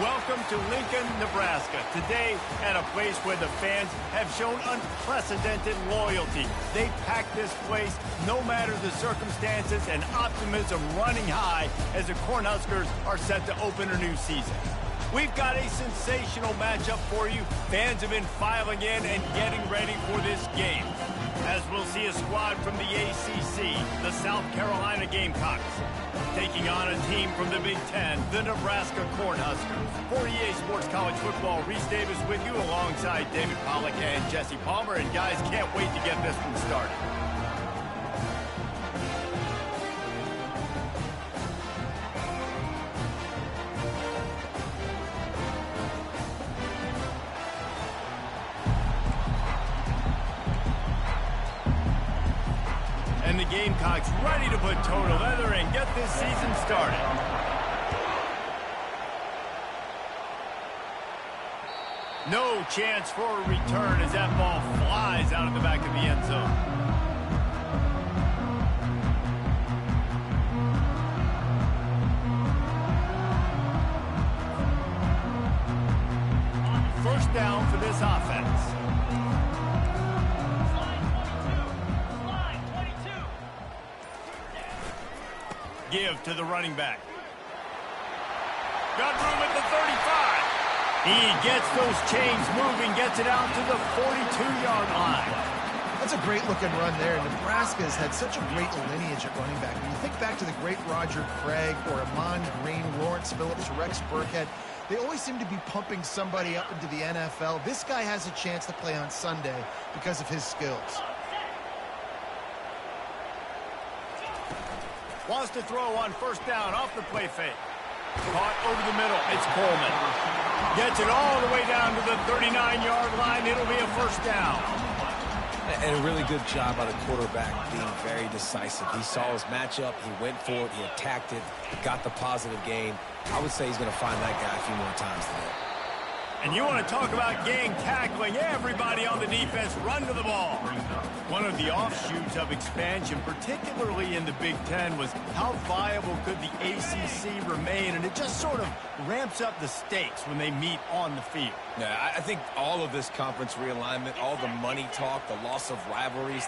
Welcome to Lincoln, Nebraska. Today, at a place where the fans have shown unprecedented loyalty. They pack this place no matter the circumstances, and optimism running high as the Cornhuskers are set to open a new season. We've got a sensational matchup for you. Fans have been filing in and getting ready for this game, as we'll see a squad from the ACC, the South Carolina Gamecocks, taking on a team from the Big Ten, the Nebraska Cornhuskers. For EA Sports College Football, Reese Davis with you alongside David Pollack and Jesse Palmer. And guys, can't wait to get this one started. And the Gamecocks ready to put toe to leather and get this season started. No chance for a return as that ball flies out of the back of the end zone. First down for this offense. Give to the running back. Got room at the 35. He gets those chains moving, gets it out to the 42-yard line. That's a great-looking run there. Nebraska has had such a great lineage at running back. When you think back to the great Roger Craig or Amon Green, Lawrence Phillips, Rex Burkhead, they always seem to be pumping somebody up into the NFL. This guy has a chance to play on Sunday because of his skills. Wants to throw on first down off the play fake. Caught over the middle. It's Coleman. Gets it all the way down to the 39-yard line. It'll be a first down. And a really good job by the quarterback being very decisive. He saw his matchup. He went for it. He attacked it. Got the positive gain. I would say he's going to find that guy a few more times today. And you want to talk about gang tackling. Everybody on the defense run to the ball. One of the offshoots of expansion, particularly in the Big Ten, was how viable could the ACC remain, and it just sort of ramps up the stakes when they meet on the field. Yeah, I think all of this conference realignment, all the money talk, the loss of rivalries,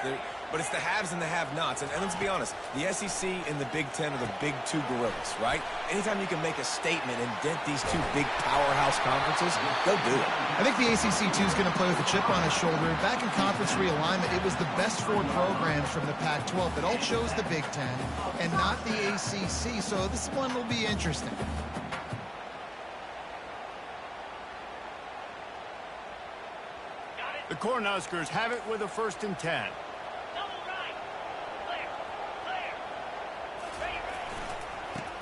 but it's the haves and the have-nots. And let's be honest, the SEC and the Big Ten are the big two gorillas, right? Anytime you can make a statement and dent these two big powerhouse conferences, go do it. I think the ACC, too, is going to play with a chip on his shoulder. Back in conference realignment, it was the best four programs from the Pac-12 that all chose the Big Ten and not the ACC, so this one will be interesting. The Cornhuskers have it with a 1st and 10.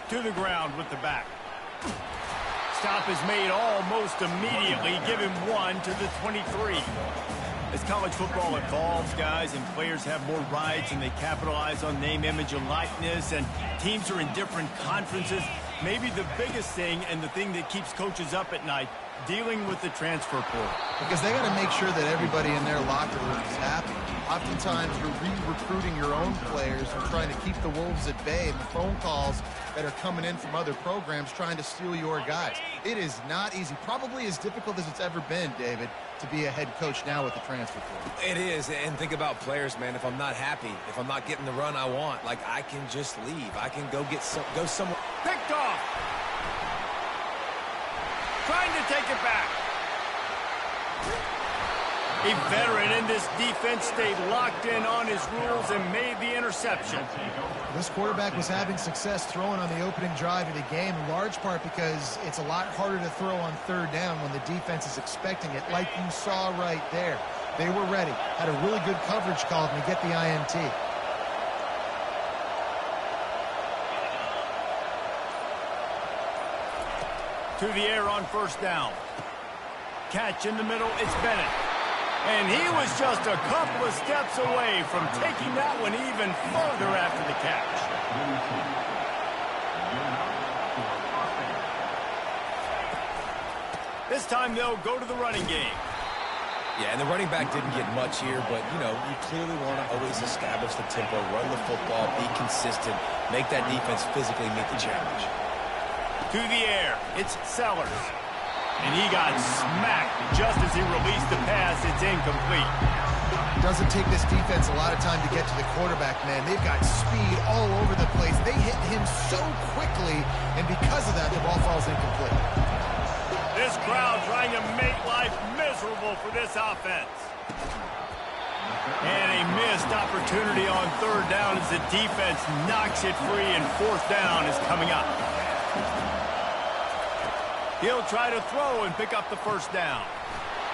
To the ground with the back. Stop is made almost immediately. Give him one to the 23. As college football evolves, guys, and players have more rights and they capitalize on name, image, and likeness, and teams are in different conferences, maybe the biggest thing and the thing that keeps coaches up at night, dealing with the transfer portal. Because they got to make sure that everybody in their locker room is happy. Oftentimes, you're re-recruiting your own players and trying to keep the Wolves at bay, and the phone calls that are coming in from other programs trying to steal your guys. It is not easy. Probably as difficult as it's ever been, David, to be a head coach now with the transfer portal. It is, and think about players, man. If I'm not happy, if I'm not getting the run I want, like, I can just leave. I can go somewhere. Picked off. Trying to take it back. A veteran in this defense stayed locked in on his rules and made the interception. This quarterback was having success throwing on the opening drive of the game, in large part because it's a lot harder to throw on third down when the defense is expecting it, like you saw right there. They were ready, had a really good coverage call to get the INT. To the air on first down. Catch in the middle, it's Bennett. And he was just a couple of steps away from taking that one even further after the catch. This time they'll go to the running game. Yeah, and the running back didn't get much here, but, you know, you clearly want to always establish the tempo, run the football, be consistent, make that defense physically meet the challenge. To the air, it's Sellers. And he got smacked just as he released the pass. It's incomplete. Doesn't take this defense a lot of time to get to the quarterback, man. They've got speed all over the place. They hit him so quickly, and because of that, the ball falls incomplete. This crowd trying to make life miserable for this offense. And a missed opportunity on third down as the defense knocks it free, and fourth down is coming up. He'll try to throw and pick up the first down.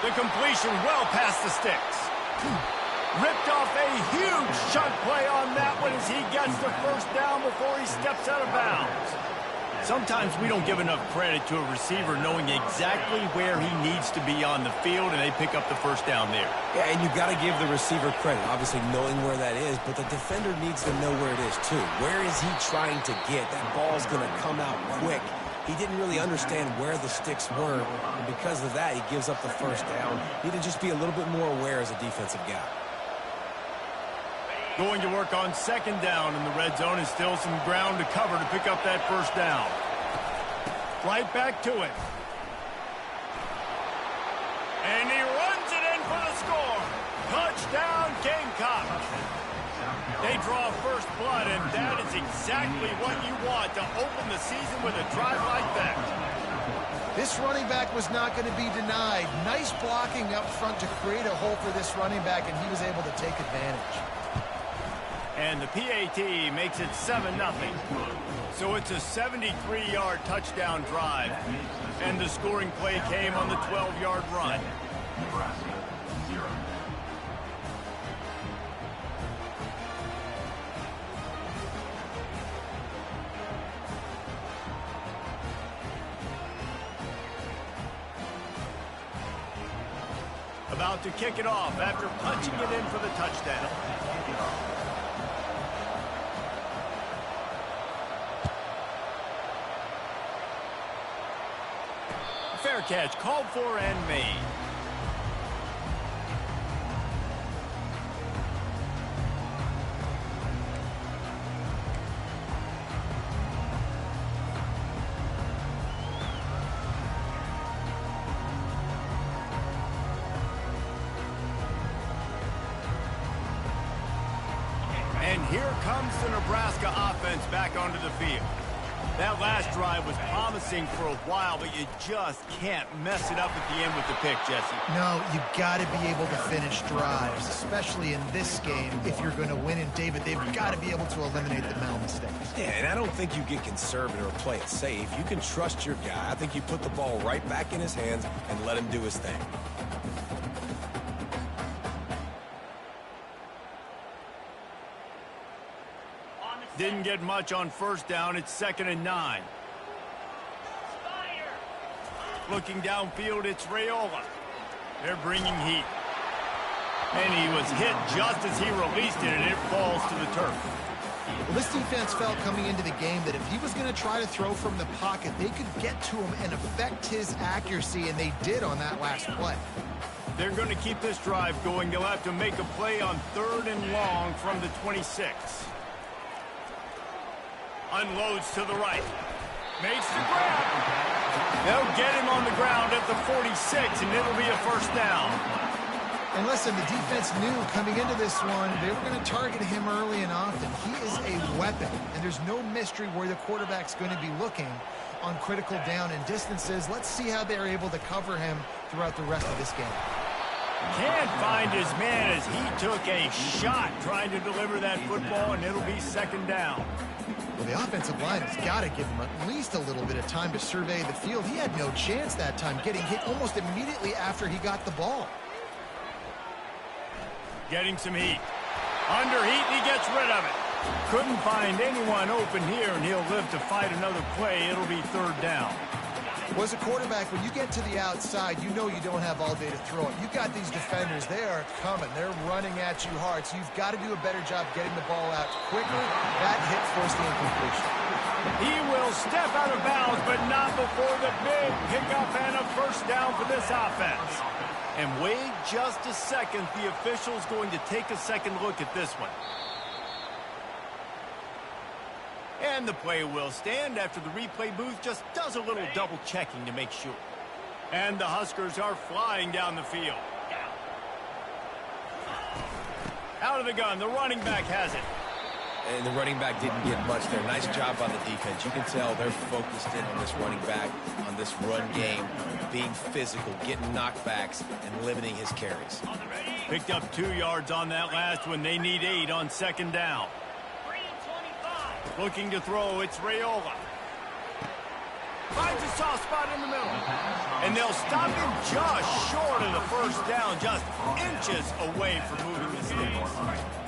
The completion well past the sticks. Ripped off a huge chunk play on that one as he gets the first down before he steps out of bounds. Sometimes we don't give enough credit to a receiver knowing exactly where he needs to be on the field, and they pick up the first down there. Yeah, and you've got to give the receiver credit, obviously knowing where that is, but the defender needs to know where it is too. Where is he trying to get? That ball's going to come out quick. He didn't really understand where the sticks were, and because of that, he gives up the first down. He needed to just be a little bit more aware as a defensive guy. Going to work on second down in the red zone, and still some ground to cover to pick up that first down. Right back to it. And he runs it in for the score. Touchdown, Gamecock. They draw first blood, and that is exactly what you want to open the season with a drive like that. This running back was not going to be denied. Nice blocking up front to create a hole for this running back, and he was able to take advantage. And the PAT makes it 7-0. So it's a 73-yard touchdown drive. And the scoring play came on the 12-yard run. About to kick it off after punching it in for the touchdown. Fair catch called for and made. And here comes the Nebraska offense back onto the field. That last drive was promising for a while, but you just can't mess it up at the end with the pick, Jesse. No, you got to be able to finish drives, especially in this game. If you're going to win, and David, they've got to be able to eliminate the mental mistakes. Yeah, and I don't think you get conservative or play it safe. You can trust your guy. I think you put the ball right back in his hands and let him do his thing. Didn't get much on first down. It's 2nd and 9. Looking downfield, it's Raiola. They're bringing heat. And he was hit just as he released it, and it falls to the turf. Well, this defense felt coming into the game that if he was going to try to throw from the pocket, they could get to him and affect his accuracy, and they did on that last play. They're going to keep this drive going. They'll have to make a play on 3rd and long from the 26. Unloads to the right. Makes the grab. They'll get him on the ground at the 46, and it'll be a first down. And listen, the defense knew coming into this one, they were going to target him early and often. He is a weapon, and there's no mystery where the quarterback's going to be looking on critical down and distances. Let's see how they're able to cover him throughout the rest of this game. Can't find his man as he took a shot trying to deliver that football, and it'll be 2nd down. Well, the offensive line has got to give him at least a little bit of time to survey the field. He had no chance that time, getting hit almost immediately after he got the ball. Getting some heat. Under heat, he gets rid of it. Couldn't find anyone open here, and he'll live to fight another play. It'll be 3rd down. Well, as a quarterback, when you get to the outside, you know you don't have all day to throw it. You've got these defenders. They are coming. They're running at you hard, so you've got to do a better job getting the ball out quicker. That hit forced the incompletion. He will step out of bounds, but not before the big pickup and a first down for this offense. And wait just a second. The official's going to take a second look at this one. And the play will stand after the replay booth just does a little double checking to make sure. And the Huskers are flying down the field. Out of the gun, the running back has it. And the running back didn't get much there. Nice job by the defense. You can tell they're focused in on this running back, on this run game, being physical, getting knockbacks, and limiting his carries. Picked up 2 yards on that last one. They need 8 on second down. Looking to throw, it's Raiola. Finds a soft spot in the middle. And they'll stop him just short of the first down, just inches away from moving the sticks.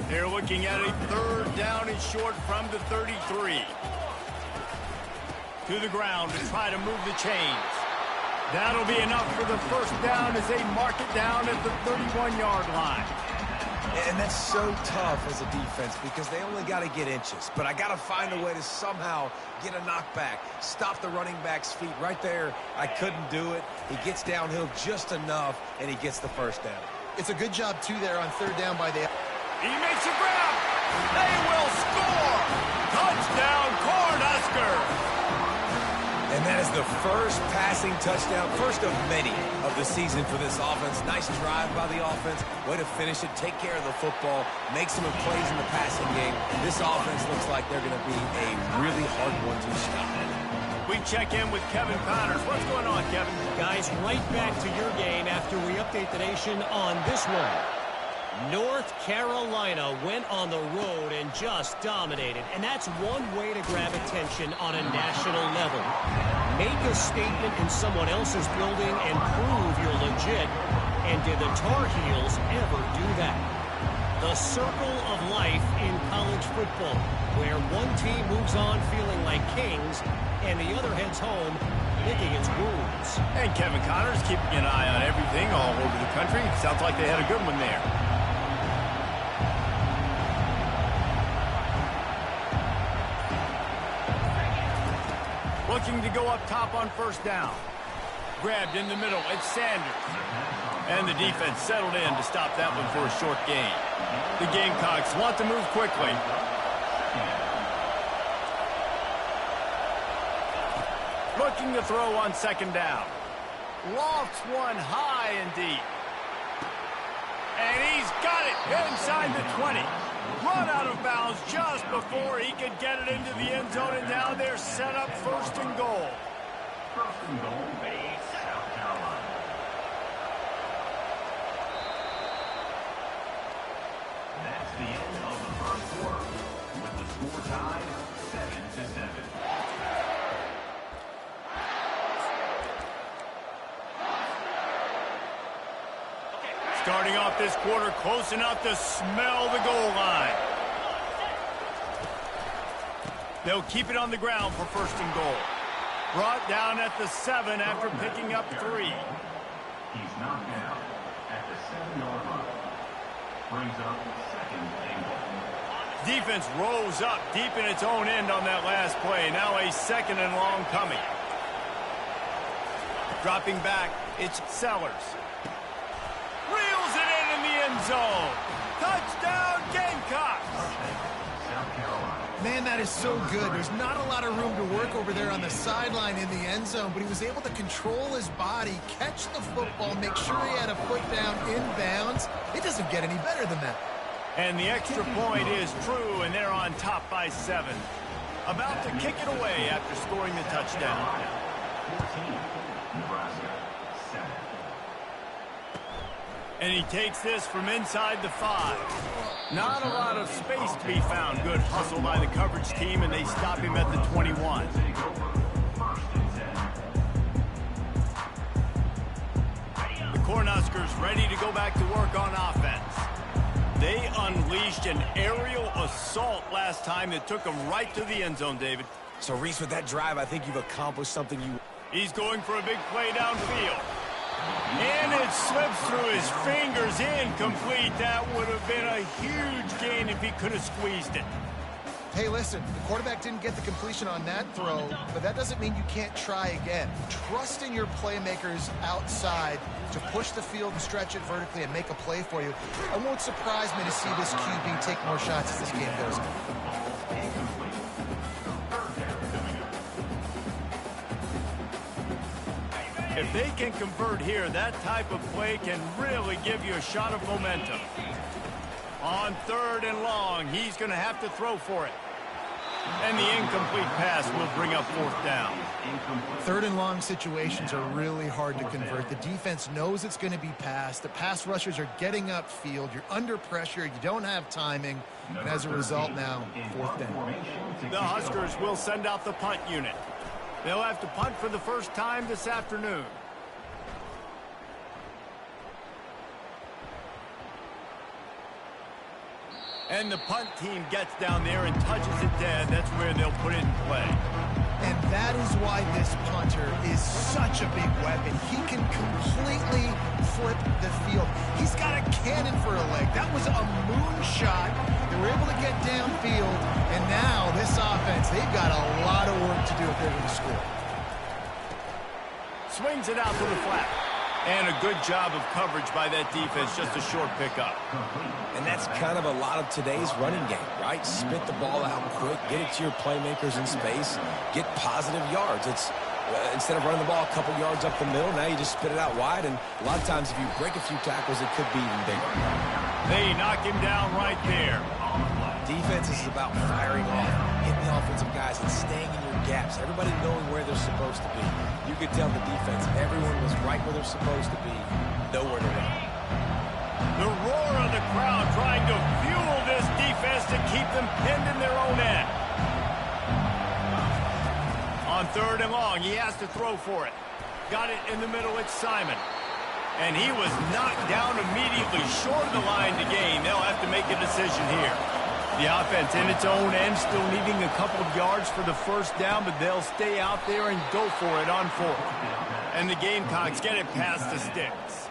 They're looking at a third down and short from the 33. To the ground to try to move the chains. That'll be enough for the first down as they mark it down at the 31-yard line. And that's so tough as a defense because they only got to get inches. But I got to find a way to somehow get a knockback, stop the running back's feet right there. I couldn't do it. He gets downhill just enough, and he gets the first down. It's a good job, too, there on third down by the... He makes a grab. They will score. Touchdown, Cornhuskers. And that is the first passing touchdown, first of many of the season for this offense. Nice drive by the offense. Way to finish it, take care of the football, make some plays in the passing game. This offense looks like they're going to be a really hard one to stop. We check in with Kevin Connors. What's going on, Kevin? Guys, right back to your game after we update the nation on this one. North Carolina went on the road and just dominated, and that's one way to grab attention on a national level. Make a statement in someone else's building and prove you're legit. And did the Tar Heels ever do that? The circle of life in college football, where one team moves on feeling like kings, and the other heads home licking its wounds. And Kevin Connors keeping an eye on everything all over the country. Sounds like they had a good one there. Looking to go up top on first down. Grabbed in the middle, it's Sanders. And the defense settled in to stop that one for a short gain. The Gamecocks want to move quickly. Looking to throw on second down. Lofts one high and deep. And he's got it inside the 20. Run out of bounds just before he could get it into the end zone, and now they're set up first and goal. First and goal, Bay, South Carolina. That's the end of the first quarter, with the score tied 7-7. Starting off this quarter close enough to smell the goal line. They'll keep it on the ground for first and goal. Brought down at the 7 after picking up 3. He's knocked down at the 7-yard line. Brings up second and goal. Defense rose up deep in its own end on that last play. Now a second and long coming. Dropping back, it's Sellers. Reels it in the end zone. Touchdown, Gamecocks. South Carolina. Man, that is so good. There's not a lot of room to work over there on the sideline in the end zone, but he was able to control his body, catch the football, make sure he had a foot down in bounds. It doesn't get any better than that. And the extra point is true, and they're on top by 7. About to kick it away after scoring the touchdown. 14, Nebraska, 7. And he takes this from inside the 5. Not a lot of space to be found. Good hustle by the coverage team, and they stop him at the 21. The Cornhuskers ready to go back to work on offense. They unleashed an aerial assault last time that took them right to the end zone, David. So, Reese, with that drive, I think you've accomplished something you... He's going for a big play downfield. And it slips through his fingers, incomplete. That would have been a huge gain if he could have squeezed it. Hey, listen, the quarterback didn't get the completion on that throw, but that doesn't mean you can't try again. Trust in your playmakers outside to push the field and stretch it vertically and make a play for you. It won't surprise me to see this QB take more shots as this game goes on. If they can convert here, that type of play can really give you a shot of momentum. On 3rd and long, he's going to have to throw for it. And the incomplete pass will bring up 4th down. 3rd and long situations are really hard to convert. The defense knows it's going to be passed. The pass rushers are getting upfield. You're under pressure. You don't have timing. And as a result now, 4th down. The Huskers will send out the punt unit. They'll have to punt for the first time this afternoon. And the punt team gets down there and touches it dead. That's where they'll put it in play. And that is why this punter is such a big weapon. He can completely flip the field. He's got a cannon for a leg. That was a moonshot. They were able to get downfield. And now this offense, they've got a lot of work to do if they're going to score. Swings it out to the flat. And a good job of coverage by that defense, just a short pickup. And that's kind of a lot of today's running game, right? Spit the ball out quick, get it to your playmakers in space, get positive yards. It's instead of running the ball a couple yards up the middle, now you just spit it out wide, and a lot of times if you break a few tackles, it could be even bigger. They knock him down right there. Defense is about firing off, hitting the offensive guys, and staying in your gaps. Everybody knowing where they're supposed to be. You could tell the defense, everyone was right where they're supposed to be, nowhere to run. The roar of the crowd trying to fuel this defense to keep them pinned in their own end. On 3rd and long, he has to throw for it. Got it in the middle, it's Simon. And he was knocked down immediately short of the line to gain. They'll have to make a decision here. The offense in its own end still needing a couple of yards for the first down, but they'll stay out there and go for it on 4th. And the Gamecocks get it past the sticks.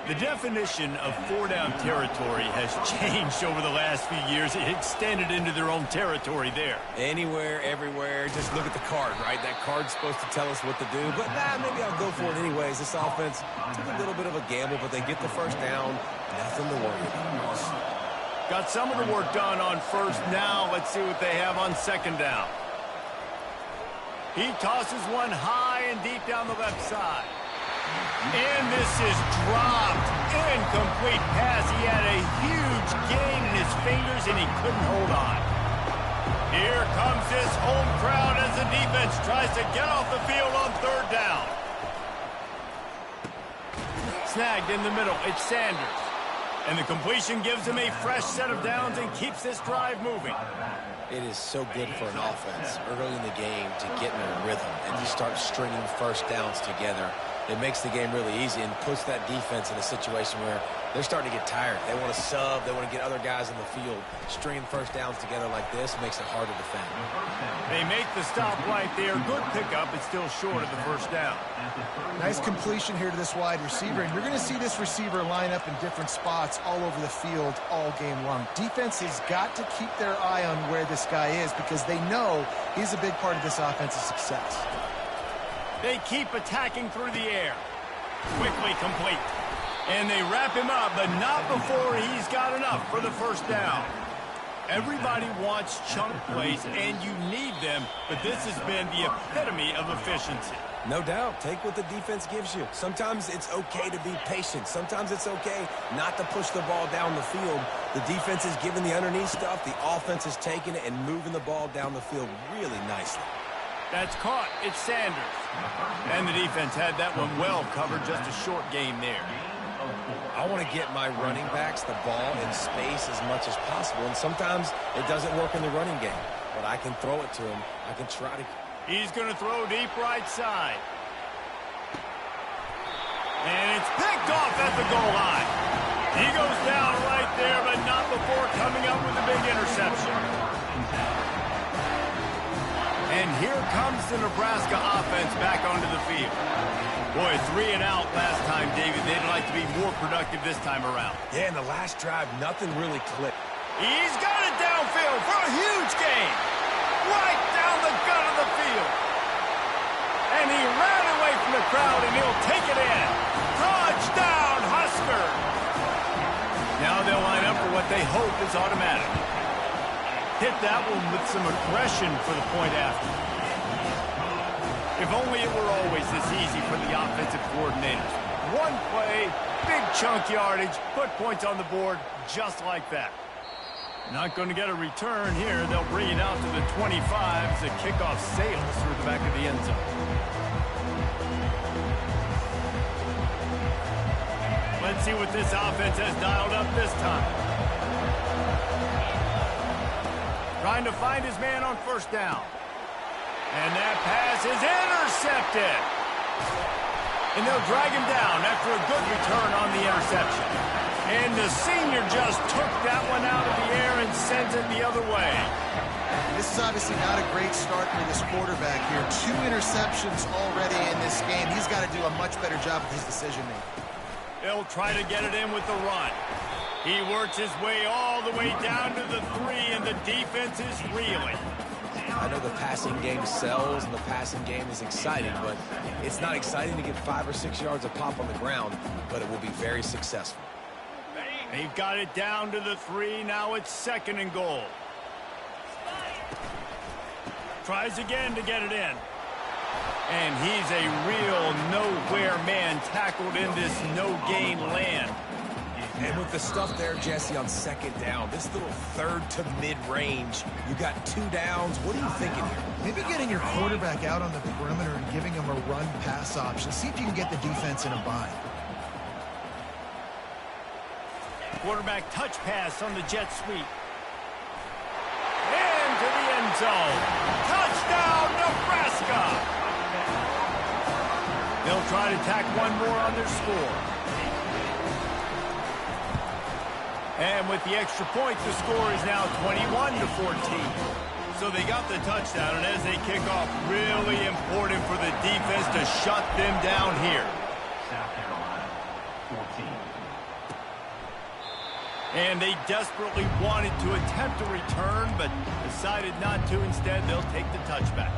The definition of 4-down territory has changed over the last few years. It extended into their own territory there. Anywhere, everywhere, just look at the card, right? That card's supposed to tell us what to do, but maybe I'll go for it anyways. This offense took a little bit of a gamble, but they get the first down. Nothing to worry about. Got some of the work done on 1st. Now let's see what they have on 2nd down. He tosses one high and deep down the left side. And this is dropped. Incomplete pass. He had a huge gain in his fingers and he couldn't hold on. Here comes this home crowd as the defense tries to get off the field on 3rd down. Snagged in the middle. It's Sanders. And the completion gives him a fresh set of downs and keeps this drive moving. It is so good for an offense early in the game to get in a rhythm and to start stringing first downs together. It makes the game really easy and puts that defense in a situation where they're starting to get tired. They want to sub. They want to get other guys in the field. Stringing first downs together like this makes it hard to defend. They make the stop right there. Good pickup, but still short of the first down. Nice completion here to this wide receiver, and you're going to see this receiver line up in different spots all over the field all game long. Defense has got to keep their eye on where this guy is because they know he's a big part of this offense's success. They keep attacking through the air. Quickly complete. And they wrap him up, but not before he's got enough for the first down. Everybody wants chunk plays, and you need them, but this has been the epitome of efficiency. No doubt. Take what the defense gives you. Sometimes it's okay to be patient. Sometimes it's okay not to push the ball down the field. The defense is giving the underneath stuff. The offense is taking it and moving the ball down the field really nicely. That's caught. It's Sanders. And the defense had that one well covered. Just a short gain there. I want to get my running backs the ball in space as much as possible. And sometimes it doesn't work in the running game. But I can throw it to him. I can try to. He's going to throw deep right side. And it's picked off at the goal line. He goes down right there, but not before coming up with a big interception. And here comes the Nebraska offense back onto the field. Boy, 3 and out last time, David. They'd like to be more productive this time around. Yeah, in the last drive, nothing really clicked. He's got it downfield for a huge gain. Right down the gut of the field. And he ran away from the crowd, and he'll take it in. Touchdown, Husker! Now they'll line up for what they hope is automatic. Hit that one with some aggression for the point after. If only it were always this easy for the offensive coordinators. One play, big chunk yardage, put points on the board just like that. Not going to get a return here. They'll bring it out to the 25 as the kickoff sails through the back of the end zone. Let's see what this offense has dialed up this time. Trying to find his man on first down. And that pass is intercepted. And they'll drag him down after a good return on the interception. And the senior just took that one out of the air and sends it the other way. This is obviously not a great start for this quarterback here. 2 interceptions already in this game. He's got to do a much better job with his decision-making. They'll try to get it in with the run. He works his way all the way down to the 3, and the defense is reeling. I know the passing game sells and the passing game is exciting, but it's not exciting to get 5 or 6 yards of pop on the ground, but it will be very successful. They've got it down to the 3. Now it's 2nd and goal. Tries again to get it in. And he's a real nowhere man tackled in this no-gain land. And with the stuff there, Jesse, on 2nd down, this little 3rd to mid-range, you got 2 downs. What are you thinking here? Maybe getting your quarterback out on the perimeter and giving him a run-pass option. See if you can get the defense in a bind. Quarterback touch pass on the jet sweep. Into the end zone. Touchdown, Nebraska! They'll try to tack one more on their score. And with the extra point, the score is now 21-14. So they got the touchdown, and as they kick off, really important for the defense to shut them down here. South Carolina, 14. And they desperately wanted to attempt a return, but decided not to. Instead, they'll take the touchback.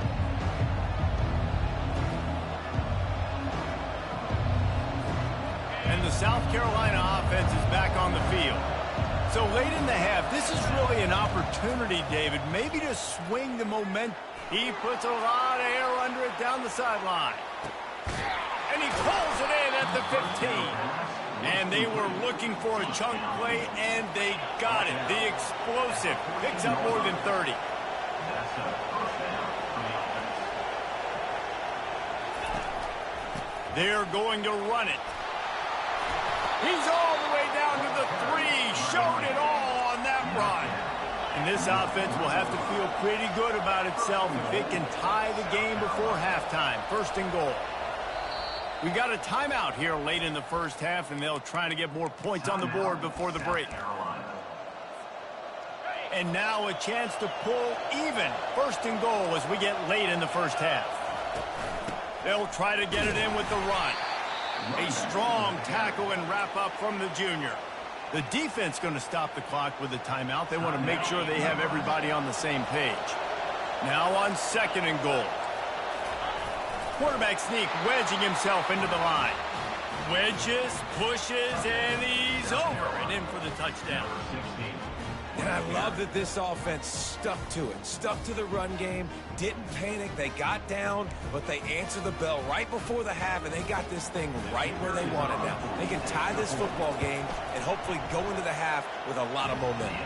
And the South Carolina offense is back on the field. So late in the half, this is really an opportunity, David, maybe to swing the momentum. He puts a lot of air under it down the sideline. And he pulls it in at the 15. And they were looking for a chunk play, and they got it. The explosive picks up more than 30. That's a first down for the offense. They're going to run it. He's all the way down to the 3. Showed it all on that run. And this offense will have to feel pretty good about itself if it can tie the game before halftime. 1st and goal. We got a timeout here late in the first half, and they'll try to get more points on the board before the break. And now a chance to pull even. 1st and goal as we get late in the first half. They'll try to get it in with the run. A strong tackle and wrap up from the junior. The defense going to stop the clock with a timeout. They want to make sure they have everybody on the same page. Now on 2nd and goal. Quarterback sneak, wedging himself into the line. Wedges, pushes, and he's over and in for the touchdown. And I love that this offense stuck to it. Stuck to the run game, didn't panic. They got down, but they answered the bell right before the half, and they got this thing right where they want it now. They can tie this football game and hopefully go into the half with a lot of momentum.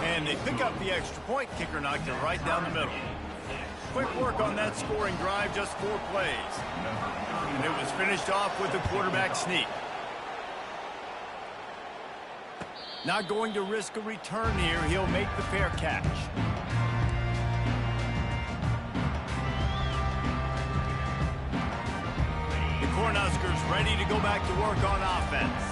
And they pick up the extra point. Kicker knocked it right down the middle. Quick work on that scoring drive, just 4 plays. And it was finished off with a quarterback sneak. Not going to risk a return here. He'll make the fair catch. The Cornhuskers ready to go back to work on offense.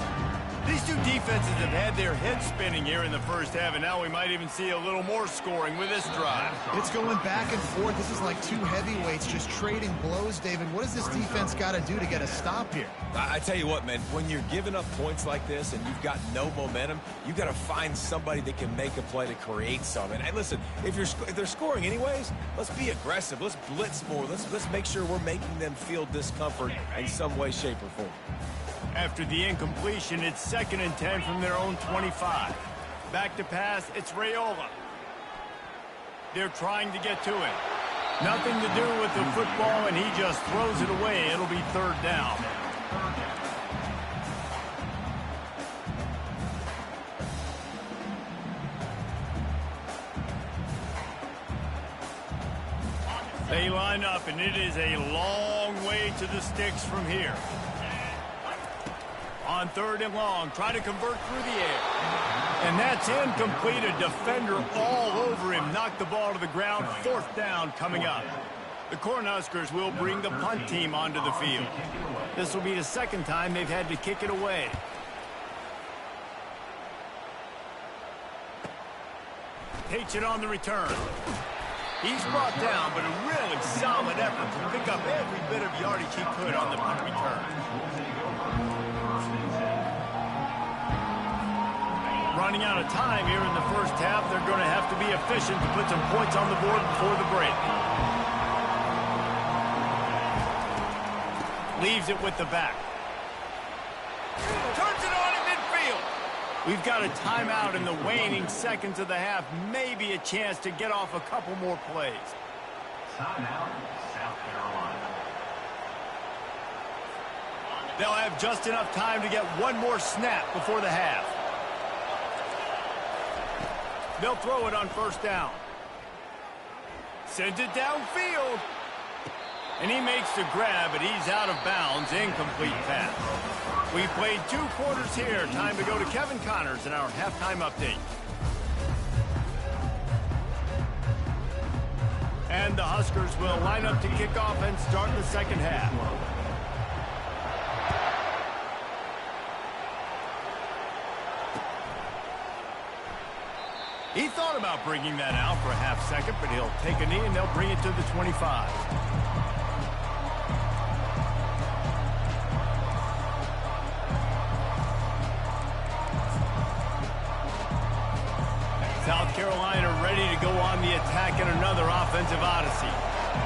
These two defenses have had their heads spinning here in the first half, and now we might even see a little more scoring with this drive. It's going back and forth. This is like 2 heavyweights just trading blows, David. What does this defense got to do to get a stop here? I tell you what, man, when you're giving up points like this and you've got no momentum, you've got to find somebody that can make a play to create something. And listen, if they're scoring anyways, let's be aggressive. Let's blitz more. Let's make sure we're making them feel discomfort in some way, shape, or form. After the incompletion, it's 2nd and 10 from their own 25. Back to pass, it's Raiola. They're trying to get to him. Nothing to do with the football, and he just throws it away. It'll be third down. They line up, and it is a long way to the sticks from here. On third and long, try to convert through the air. And that's incomplete. A defender all over him. Knocked the ball to the ground. Fourth down coming up. The Cornhuskers will bring the punt team onto the field. This will be the second time they've had to kick it away. Takes it on the return. He's brought down, but a really solid effort to pick up every bit of yardage he could on the punt return. Running out of time here in the first half. They're going to have to be efficient to put some points on the board before the break. Leaves it with the back. Turns it on in midfield. We've got a timeout in the waning seconds of the half. Maybe a chance to get off a couple more plays. Timeout, South Carolina. They'll have just enough time to get one more snap before the half. They'll throw it on first down. Sends it downfield. And he makes the grab, but he's out of bounds. Incomplete pass. We've played 2 quarters here. Time to go to Kevin Connors in our halftime update. And the Huskers will line up to kick off and start the second half. He thought about bringing that out for a half second, but he'll take a knee and they'll bring it to the 25. South Carolina ready to go on the attack in another offensive odyssey.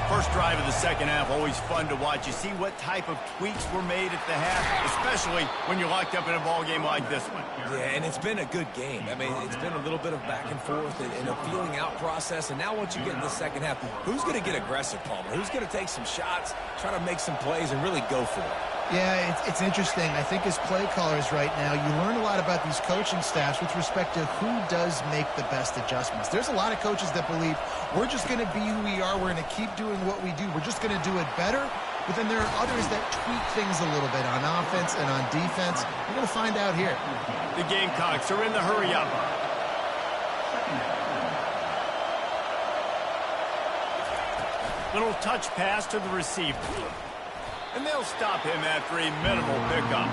First drive of the second half, always fun to watch. You see what type of tweaks were made at the half, especially when you're locked up in a ball game like this one. Yeah, and it's been a good game. I mean, it's been a little bit of back and forth and a feeling out process. And now once you get in the second half, who's going to get aggressive, Palmer? Who's going to take some shots, try to make some plays, and really go for it? Yeah, it's interesting. I think as play callers right now, you learn a lot about these coaching staffs with respect to who does make the best adjustments. There's a lot of coaches that believe we're just going to be who we are. We're going to keep doing what we do. We're just going to do it better. But then there are others that tweak things a little bit on offense and on defense. We're going to find out here. The Gamecocks are in the hurry-up. Little touch pass to the receiver. And they'll stop him after a minimal pickup.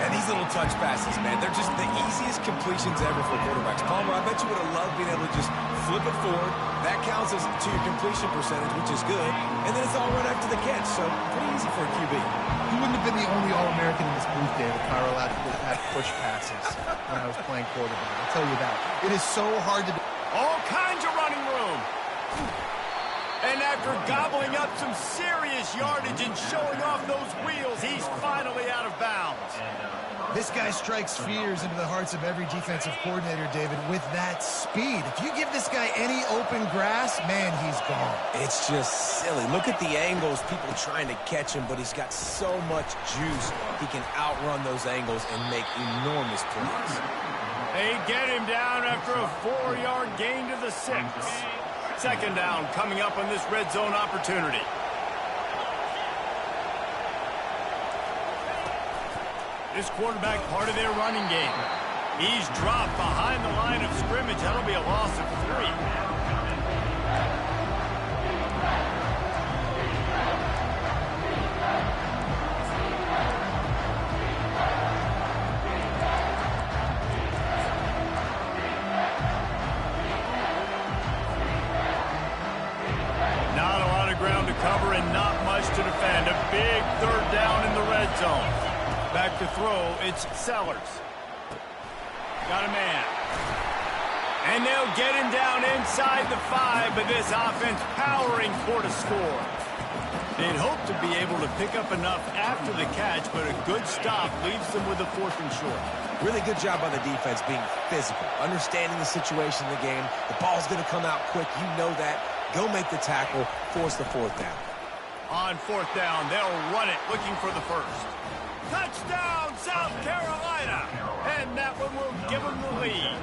And these little touch passes, man, they're just the easiest completions ever for quarterbacks. Palmer, I bet you would have loved being able to just flip it forward. That counts as to your completion percentage, which is good. And then it's all right after the catch, so pretty easy for a QB. He wouldn't have been the only All-American in this booth, David Carl, out at push passes when I was playing quarterback. I'll tell you that. It is so hard to do. All kinds of running room. And after gobbling up some serious yardage and showing off those wheels, he's finally out of bounds. This guy strikes fears into the hearts of every defensive coordinator, David, with that speed. If you give this guy any open grass, man, he's gone. It's just silly. Look at the angles, people trying to catch him, but he's got so much juice. He can outrun those angles and make enormous plays. They get him down after a 4-yard gain to the 6. Second down coming up on this red zone opportunity. This quarterback part of their running game. He's dropped behind the line of scrimmage. That'll be a loss of 3. Cover and not much to defend. A big third down in the red zone. Back to throw, it's Sellers. Got a man. And they'll get him down inside the 5, but this offense powering for the score. They'd hope to be able to pick up enough after the catch, but a good stop leaves them with a 4th and short. Really good job by the defense being physical, understanding the situation in the game. The ball's going to come out quick. You know that. Go make the tackle, force the fourth down. On fourth down, they'll run it, looking for the first. Touchdown, South Carolina! And that one will give them the lead.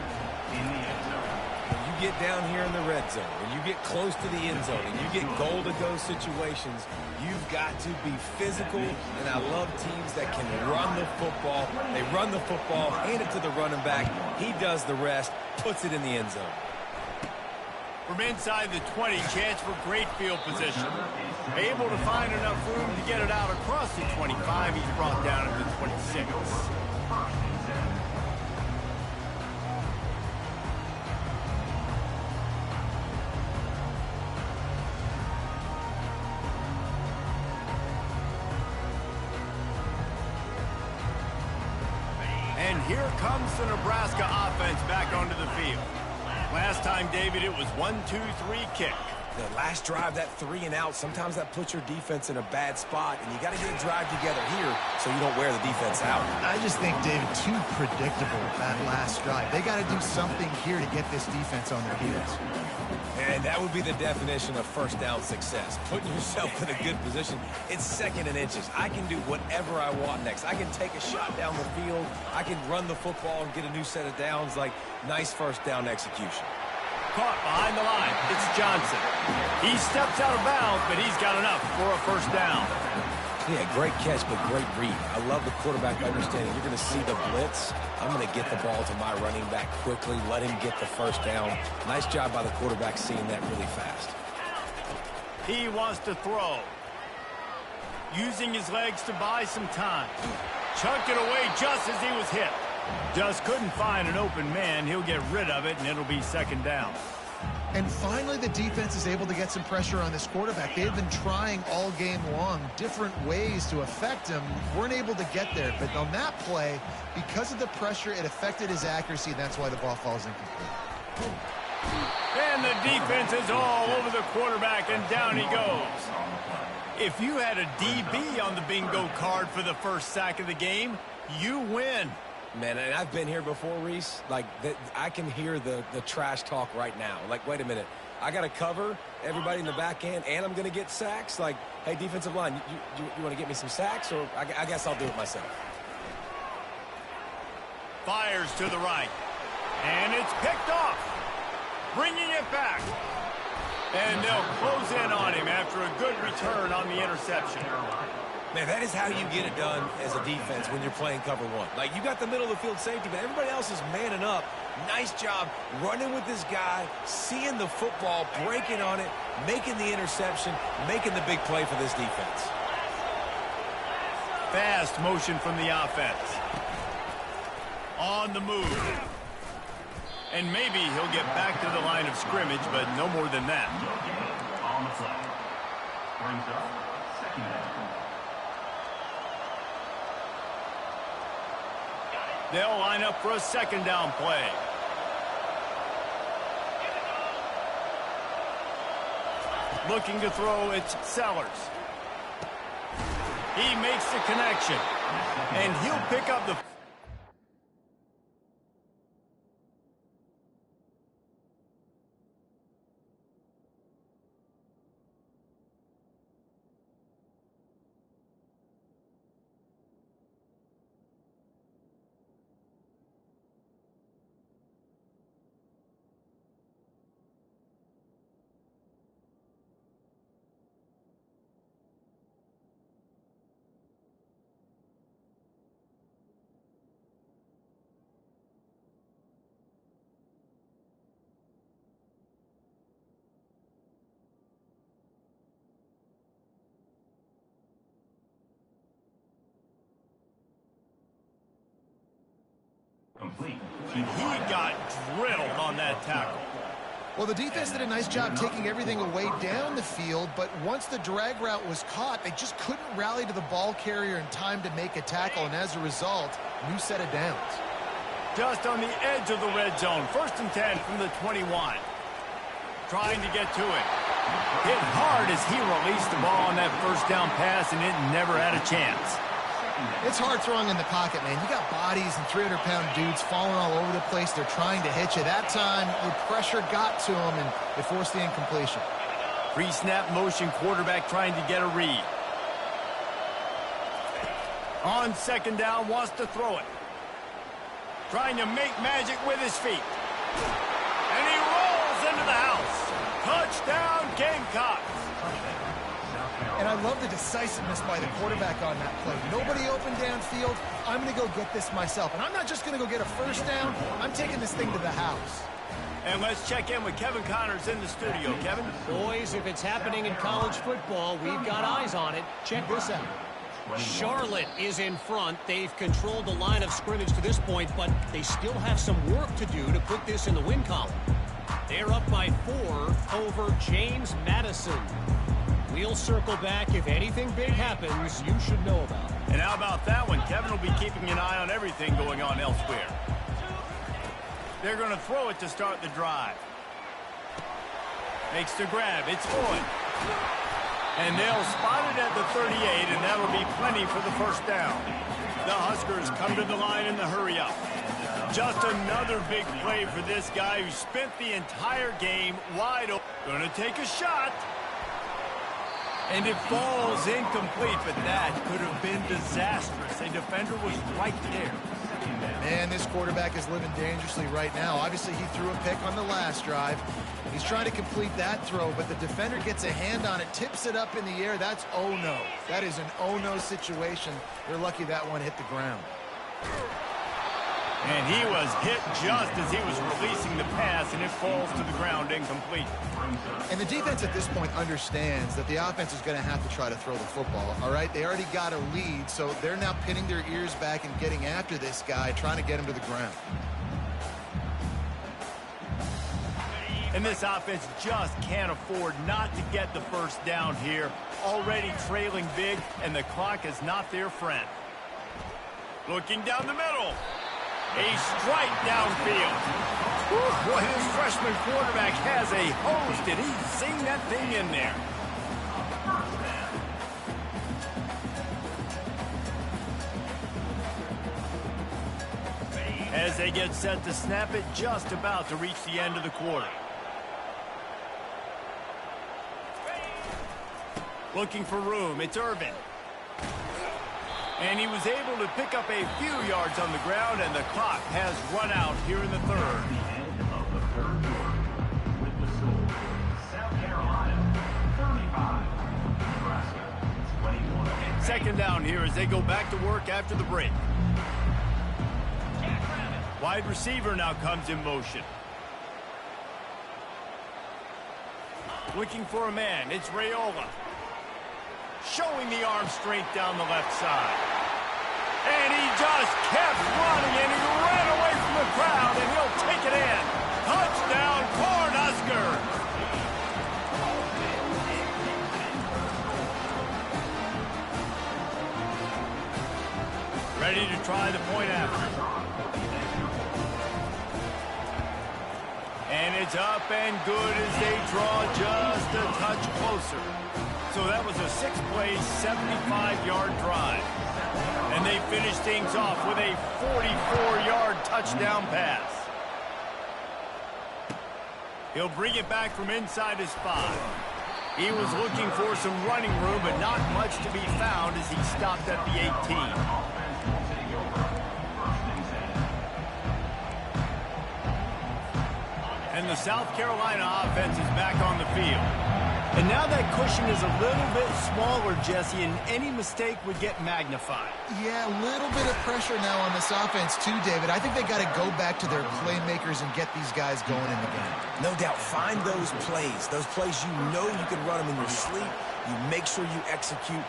In the end zone. When you get down here in the red zone, when you get close to the end zone, and you get goal-to-go situations, you've got to be physical, and I love teams that can run the football. They run the football, hand it to the running back. He does the rest, puts it in the end zone. From inside the 20, chance for great field position. Able to find enough room to get it out across the 25. He's brought down at the 26. And here comes the Nebraska offense back onto the field. Last time, David, it was 1-2-3 kick. The last drive, that 3-and-out, sometimes that puts your defense in a bad spot, and you got to get a drive together here so you don't wear the defense out. I just think, David, too predictable, that last drive. They got to do something here to get this defense on their heels. And that would be the definition of first down success. Putting yourself in a good position. It's 2nd and inches. I can do whatever I want next. I can take a shot down the field. I can run the football and get a new set of downs. Like, nice first down execution. Caught behind the line. It's Johnson. He steps out of bounds, but he's got enough for a first down. Yeah, great catch, but great read. I love the quarterback understanding. You're going to see the blitz. I'm going to get the ball to my running back quickly, let him get the first down. Nice job by the quarterback seeing that really fast. He wants to throw. Using his legs to buy some time. Chucked it away just as he was hit. Just couldn't find an open man. He'll get rid of it, and it'll be 2nd down. And finally, the defense is able to get some pressure on this quarterback. They've been trying all game long different ways to affect him. Weren't able to get there. But on that play, because of the pressure, it affected his accuracy. That's why the ball falls incomplete. And the defense is all over the quarterback, and down he goes. If you had a DB on the bingo card for the first sack of the game, you win. Man, and I've been here before, Reese. Like, I can hear the trash talk right now. Like, wait a minute. I got to cover everybody in the back end, and I'm going to get sacks? Like, hey, defensive line, you want to get me some sacks? Or I guess I'll do it myself. Fires to the right. And it's picked off. Bringing it back. And they'll close in on him after a good return on the interception. Man, that is how you get it done as a defense when you're playing cover one. Like, you got the middle of the field safety, but everybody else is manning up. Nice job running with this guy, seeing the football, breaking on it, making the interception, making the big play for this defense. Fast motion from the offense. On the move. And maybe he'll get back to the line of scrimmage, but no more than that. On the play. Brings up 2nd down. They'll line up for a 2nd down play. Looking to throw, it's Sellers. He makes the connection. And he'll pick up the... Complete. He got drilled on that tackle. Well, the defense did a nice job taking everything away down the field, but once the drag route was caught, they just couldn't rally to the ball carrier in time to make a tackle, and as a result, new set of downs. Just on the edge of the red zone. 1st and 10 from the 21. Trying to get to it. Hit hard as he released the ball on that first down pass, and it never had a chance. It's hard throwing in the pocket, man. You got bodies and 300-pound dudes falling all over the place. They're trying to hit you. That time, the pressure got to them, and it forced the incompletion. Pre-snap motion quarterback trying to get a read. On second down, wants to throw it. Trying to make magic with his feet. And he rolls into the house. Touchdown, Gamecocks. And I love the decisiveness by the quarterback on that play. Nobody open downfield. I'm going to go get this myself. And I'm not just going to go get a first down. I'm taking this thing to the house. And let's check in with Kevin Connors in the studio. Kevin? Boys, if it's happening in college football, we've got eyes on it. Check this out. Charlotte is in front. They've controlled the line of scrimmage to this point, but they still have some work to do to put this in the win column. They're up by 4 over James Madison. We'll circle back. If anything big happens, you should know about it. And how about that one? Kevin will be keeping an eye on everything going on elsewhere. They're going to throw it to start the drive. Makes the grab. It's good. And they'll spot it at the 38, and that'll be plenty for the first down. The Huskers come to the line in the hurry-up. Just another big play for this guy who spent the entire game wide open. Going to take a shot. And it falls incomplete, but that could have been disastrous. A defender was right there. Man, this quarterback is living dangerously right now. Obviously, he threw a pick on the last drive. He's trying to complete that throw, but the defender gets a hand on it, tips it up in the air. That's oh-no. That is an oh-no situation. They're lucky that one hit the ground. And he was hit just as he was releasing the pass, and it falls to the ground incomplete. And the defense at this point understands that the offense is going to have to try to throw the football, all right? They already got a lead, so they're now pinning their ears back and getting after this guy, trying to get him to the ground. And this offense just can't afford not to get the first down here. Already trailing big, and the clock is not their friend. Looking down the middle. A strike downfield. Whew, boy, this freshman quarterback has a hose. Did he sing that thing in there? As they get set to snap it, just about to reach the end of the quarter. Looking for room. It's Irvin. And he was able to pick up a few yards on the ground, and the clock has run out here in the third. The end of the third quarter with the score, South Carolina 35, Nebraska 21. Second down here as they go back to work after the break. Wide receiver now comes in motion. Looking for a man. It's Raiola. Showing the arm strength down the left side. And he just kept running, and he ran away from the crowd, and he'll take it in. Touchdown, Cornhuskers! Ready to try the point after. And it's up and good as they draw just a touch closer. So that was a 6-play, 75-yard drive. And they finish things off with a 44-yard touchdown pass. He'll bring it back from inside his 5. He was looking for some running room, but not much to be found as he stopped at the 18. And the South Carolina offense is back on the field. And now that cushion is a little bit smaller, Jesse, and any mistake would get magnified. Yeah, a little bit of pressure now on this offense too, David. I think they got to go back to their playmakers and get these guys going in the game. No doubt, find those plays you know you can run them in your sleep. You make sure you execute,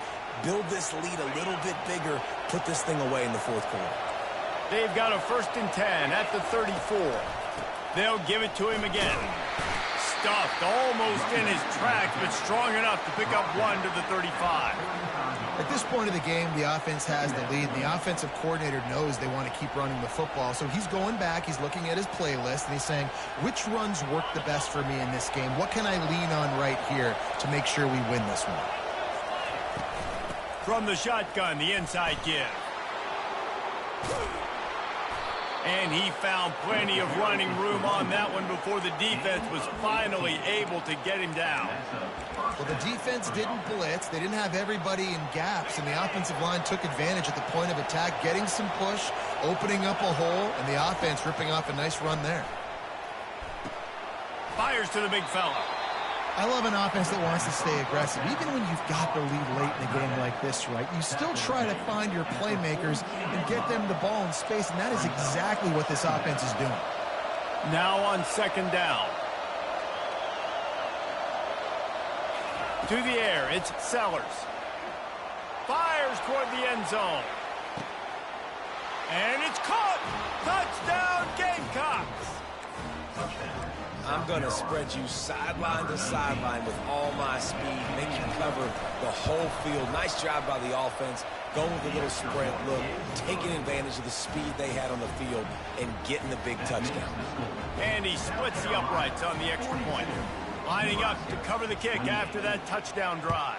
build this lead a little bit bigger, put this thing away in the fourth quarter. They've got a 1st and 10 at the 34. They'll give it to him again. Stuffed almost in his tracks, but strong enough to pick up 1 to the 35. At this point of the game, the offense has the lead, and the offensive coordinator knows they want to keep running the football. So he's going back, he's looking at his playlist, and he's saying, which runs work the best for me in this game? What can I lean on right here to make sure we win this one? From the shotgun, the inside give. And he found plenty of running room on that one before the defense was finally able to get him down. Well, the defense didn't blitz. They didn't have everybody in gaps, and the offensive line took advantage at the point of attack, getting some push, opening up a hole, and the offense ripping off a nice run there. Fires to the big fella. I love an offense that wants to stay aggressive. Even when you've got the lead late in a game like this, right, you still try to find your playmakers and get them the ball in space, and that is exactly what this offense is doing. Now on second down. To the air, it's Sellers. Fires toward the end zone. And it's caught! Touchdown, Gamecocks! I'm going to spread you sideline to sideline with all my speed, make you cover the whole field. Nice job by the offense, going with a little spread look, taking advantage of the speed they had on the field, and getting the big touchdown. And he splits the uprights on the extra point. Lining up to cover the kick after that touchdown drive.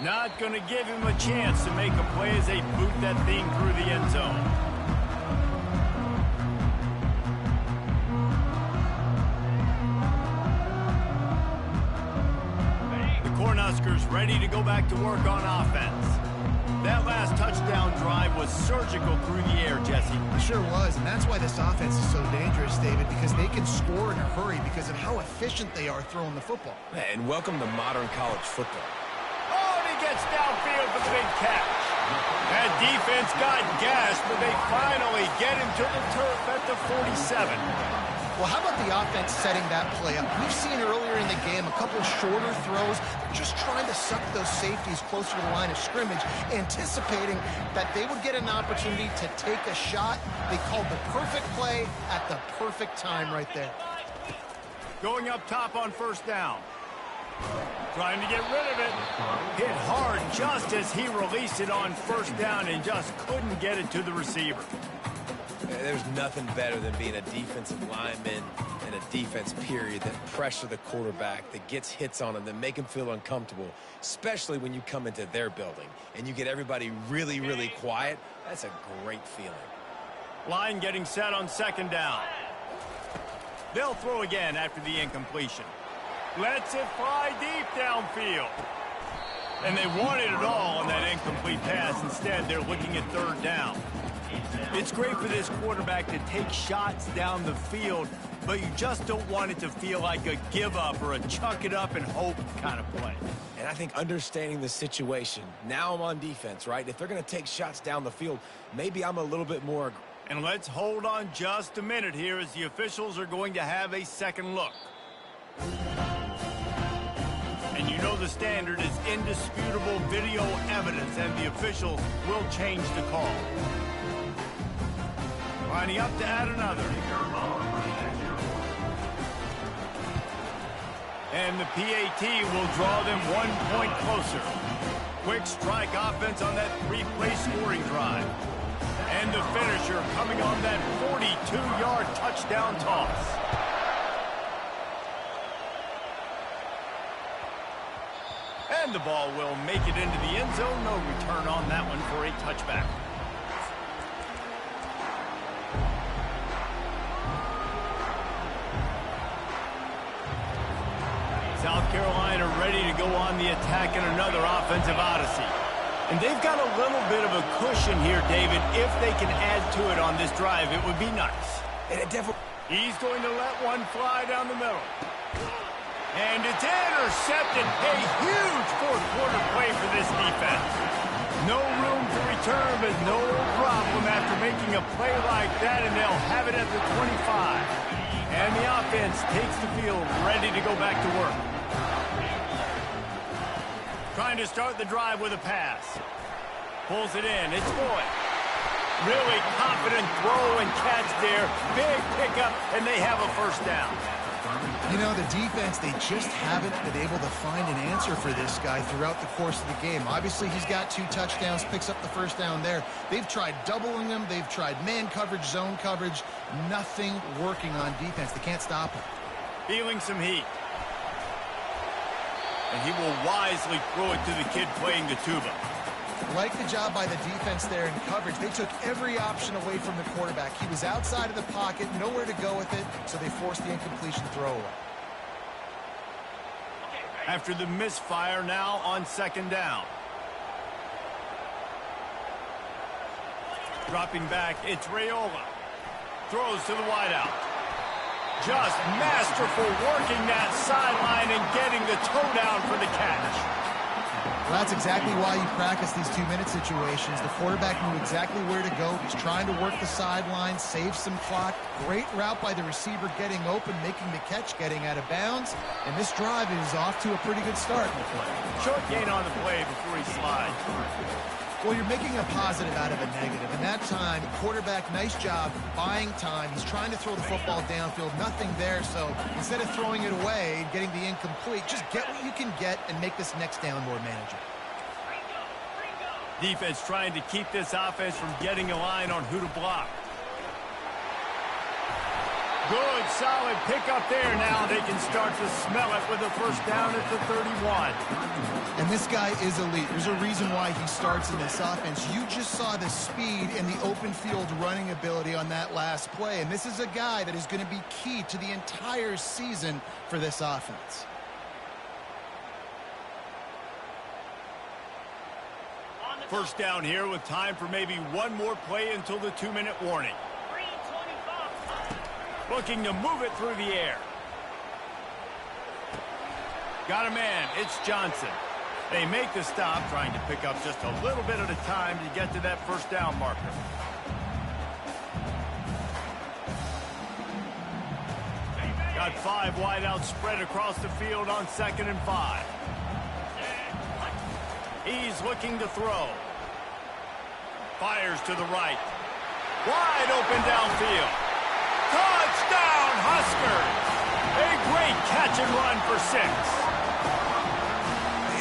Not going to give him a chance to make a play as they boot that thing through the end zone. Cornhuskers ready to go back to work on offense. That last touchdown drive was surgical through the air, Jesse. It sure was, and that's why this offense is so dangerous, David, because they can score in a hurry because of how efficient they are throwing the football. And welcome to modern college football. Oh, and he gets downfield for the big catch. That defense got gashed, but they finally get him to the turf at the 47. Well, how about the offense setting that play up? We've seen earlier in the game a couple shorter throws. They're just trying to suck those safeties closer to the line of scrimmage, anticipating that they would get an opportunity to take a shot. They called the perfect play at the perfect time right there. Going up top on first down. Trying to get rid of it. Hit hard just as he released it on first down and just couldn't get it to the receiver. There's nothing better than being a defensive lineman and a defense period that pressure the quarterback, that gets hits on him, that make him feel uncomfortable, especially when you come into their building and you get everybody really, really quiet. That's a great feeling. Line getting set on second down. They'll throw again after the incompletion. Lets it fly deep downfield. And they wanted it all on that incomplete pass. Instead, they're looking at third down. It's great for this quarterback to take shots down the field, but you just don't want it to feel like a give-up or a chuck it up and hope kind of play. And I think understanding the situation, now I'm on defense, right? If they're going to take shots down the field, maybe I'm a little bit more. And let's hold on just a minute here as the officials are going to have a second look. And you know the standard is indisputable video evidence, and the officials will change the call. Lining up to add another. And the PAT will draw them 1 point closer. Quick strike offense on that three-play scoring drive. And the finisher coming on that 42-yard touchdown toss. And the ball will make it into the end zone. No return on that one for a touchback. South Carolina ready to go on the attack in another offensive odyssey. And they've got a little bit of a cushion here, David. If they can add to it on this drive, it would be nice. And it definitely. He's going to let one fly down the middle. And it's intercepted. A huge fourth-quarter play for this defense. No room to return, but no problem after making a play like that, and they'll have it at the 25. And the offense takes the field, ready to go back to work. Trying to start the drive with a pass. Pulls it in. It's Boyd. Really confident throw and catch there. Big pickup, and they have a first down. You know, the defense, they just haven't been able to find an answer for this guy throughout the course of the game. Obviously, he's got 2 touchdowns, picks up the first down there. They've tried doubling him. They've tried man coverage, zone coverage. Nothing working on defense. They can't stop him. Feeling some heat. And he will wisely throw it to the kid playing the tuba. Like the job by the defense there in coverage. They took every option away from the quarterback. He was outside of the pocket, nowhere to go with it, so they forced the incompletion throwaway. After the misfire, now on second down. Dropping back, it's Raiola. Throws to the wideout. Just masterful working that sideline and getting the toe down for the catch. Well, that's exactly why you practice these 2-minute situations. The quarterback knew exactly where to go. He's trying to work the sideline, save some clock. Great route by the receiver getting open, making the catch, getting out of bounds. And this drive is off to a pretty good start in the play. Short gain on the play before he slides. Well, you're making a positive out of a negative. And that time, quarterback, nice job buying time. He's trying to throw the football downfield. Nothing there. So instead of throwing it away and getting the incomplete, just get what you can get and make this next down more manageable. Defense trying to keep this offense from getting a line on who to block. Good, solid pickup there. Now they can start to smell it with a first down at the 31. And this guy is elite. There's a reason why he starts in this offense. You just saw the speed and the open field running ability on that last play. And this is a guy that is going to be key to the entire season for this offense. First down here with time for maybe one more play until the 2-minute warning. Looking to move it through the air. Got a man. It's Johnson. They make the stop, trying to pick up just a little bit at a time to get to that first down marker. Got 5 wideouts spread across the field on 2nd and 5. He's looking to throw. Fires to the right. Wide open downfield. Touchdown, Huskers! A great catch and run for 6.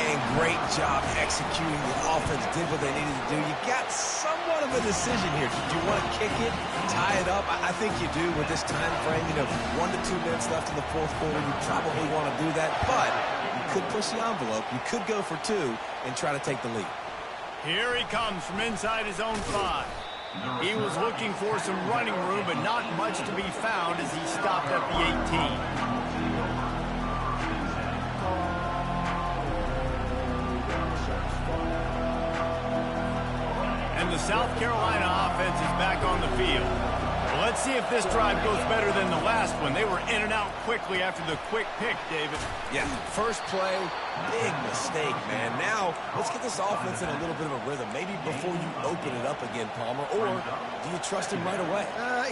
And great job executing. The offense did what they needed to do. You got somewhat of a decision here. Do you want to kick it, tie it up? I think you do with this time frame. 1 to 2 minutes left in the fourth quarter. You probably want to do that, but you could push the envelope. You could go for 2 and try to take the lead. Here he comes from inside his own 5. He was looking for some running room, but not much to be found as he stopped at the 18. And the South Carolina offense is back on the field. Well, let's see if this drive goes better than the last one. They were in and out quickly after the quick pick, David. Yeah, first play, big mistake, man. Now, let's get this offense in a little bit of a rhythm. Maybe before you open it up again, Palmer, or do you trust him right away?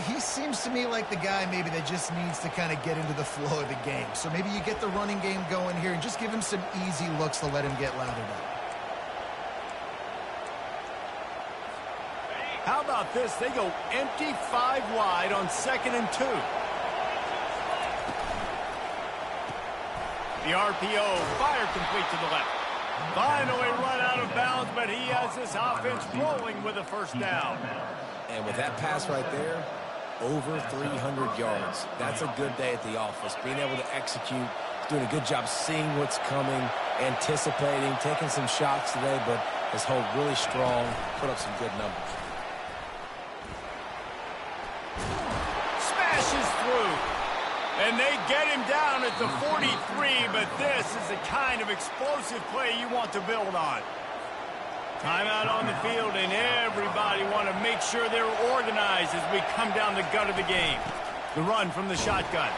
He seems to me like the guy maybe that just needs to kind of get into the flow of the game. So maybe you get the running game going here and just give him some easy looks to let him get lathered up. How about this? They go empty 5 wide on 2nd and 2. The RPO, fire complete to the left. Finally run out of bounds, but he has this offense rolling with a first down. And with that pass right there, over 300 yards. That's a good day at the office. Being able to execute, doing a good job seeing what's coming, anticipating, taking some shots today, but his hold really strong, put up some good numbers. Smashes through. And they get him down at the 43, but this is the kind of explosive play you want to build on. Timeout on the field, and everybody want to make sure they're organized as we come down the gut of the game. The run from the shotgun.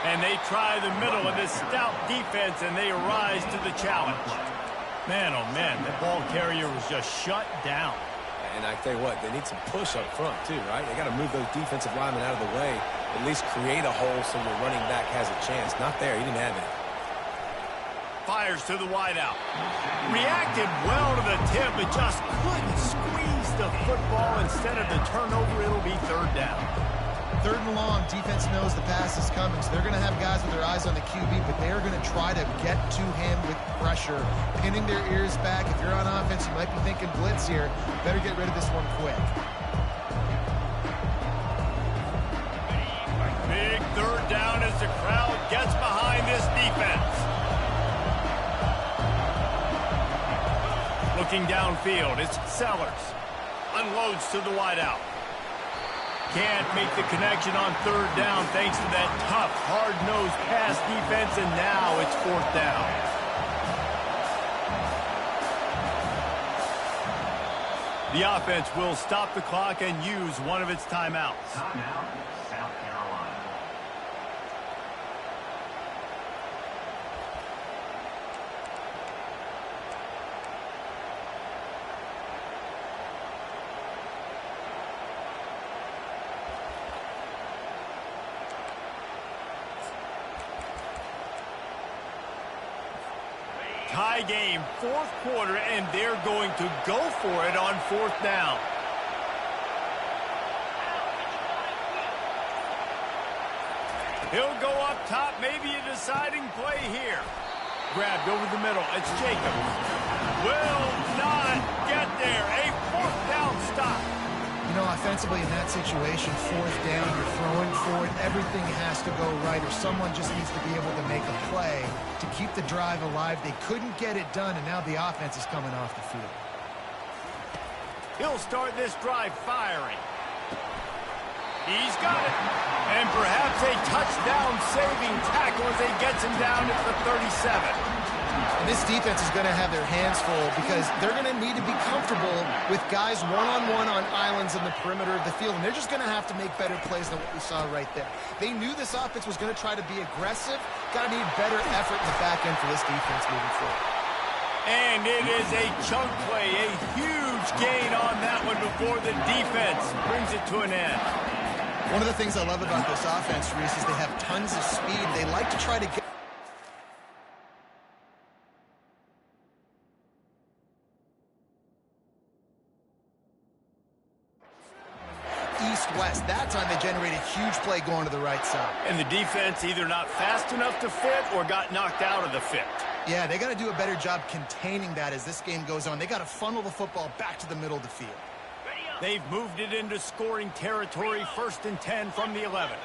And they try the middle of this stout defense, and they rise to the challenge. Man, oh man, that ball carrier was just shut down. And I tell you what, they need some push up front too, right? They got to move those defensive linemen out of the way, at least create a hole so your running back has a chance. Not there, he didn't have it. Fires to the wideout. Reacted well to the tip, but just couldn't squeeze the football. Instead of the turnover, it'll be 3rd down. 3rd and long, defense knows the pass is coming, so they're going to have guys with their eyes on the QB, but they're going to try to get to him with pressure, pinning their ears back. If you're on offense, you might be thinking blitz here. Better get rid of this one quick. Big 3rd down as the crowd gets behind this defense. Looking downfield, it's Sellers. Unloads to the wideout. Can't make the connection on third down thanks to that tough, hard-nosed pass defense, and now it's fourth down. The offense will stop the clock and use one of its timeouts. Timeout, South Carolina. Tie game, fourth quarter, and they're going to go for it on fourth down. He'll go up top, maybe a deciding play here. Grabbed over the middle, it's Jacobs. Will not get there, a fourth down stop. You know, offensively in that situation, fourth down, you're throwing for it, everything has to go right, or someone just needs to be able to make a play to keep the drive alive. They couldn't get it done, and now the offense is coming off the field. He'll start this drive firing. He's got it. And perhaps a touchdown-saving tackle as he gets him down at the 37. And this defense is going to have their hands full because they're going to need to be comfortable with guys one-on-one on islands in the perimeter of the field, and they're just going to have to make better plays than what we saw right there. They knew this offense was going to try to be aggressive. Got to need better effort in the back end for this defense moving forward. And it is a chunk play, a huge gain on that one before the defense brings it to an end. One of the things I love about this offense, Reese, is they have tons of speed. They like to try to get east-west. That time they generated a huge play going to the right side. And the defense either not fast enough to fit or got knocked out of the fit. Yeah, they got to do a better job containing that as this game goes on. They got to funnel the football back to the middle of the field. They've moved it into scoring territory, 1st and 10 from the 11.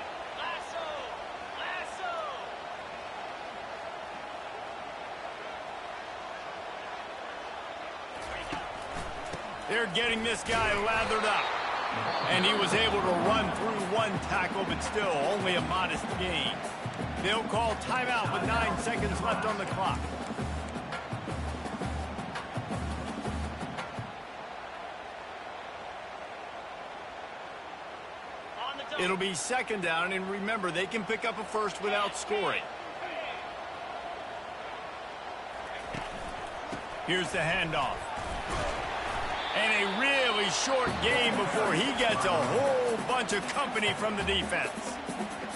They're getting this guy lathered up. And he was able to run through one tackle, but still only a modest gain. They'll call timeout with 9 seconds left on the clock. It'll be 2nd down, and remember, they can pick up a first without scoring. Here's the handoff. And a really short game before he gets a whole bunch of company from the defense.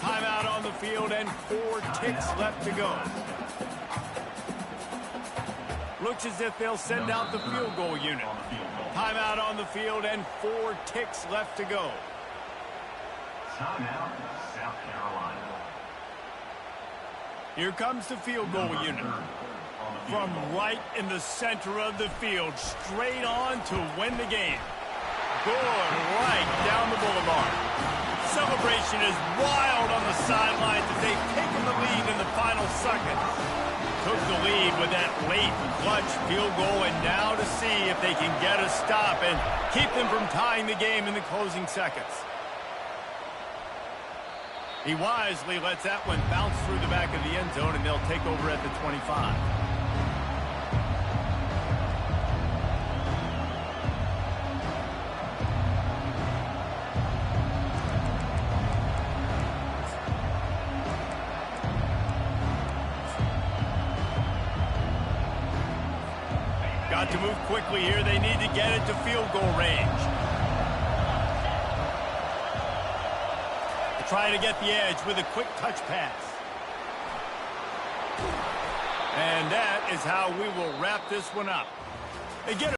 Timeout on the field and 4 ticks left to go. Looks as if they'll send out the field goal unit. Timeout on the field and 4 ticks left to go. Timeout, South Carolina. Here comes the field goal unit. From right in the center of the field, straight on to win the game. Good right down the boulevard. Celebration is wild on the sidelines as they've taken the lead in the final seconds. Took the lead with that late clutch field goal, and now to see if they can get a stop and keep them from tying the game in the closing seconds. He wisely lets that one bounce through the back of the end zone, and they'll take over at the 25. Got to move quickly here. They need to get it to field goal range. Try to get the edge with a quick touch pass. And that is how we will wrap this one up. They get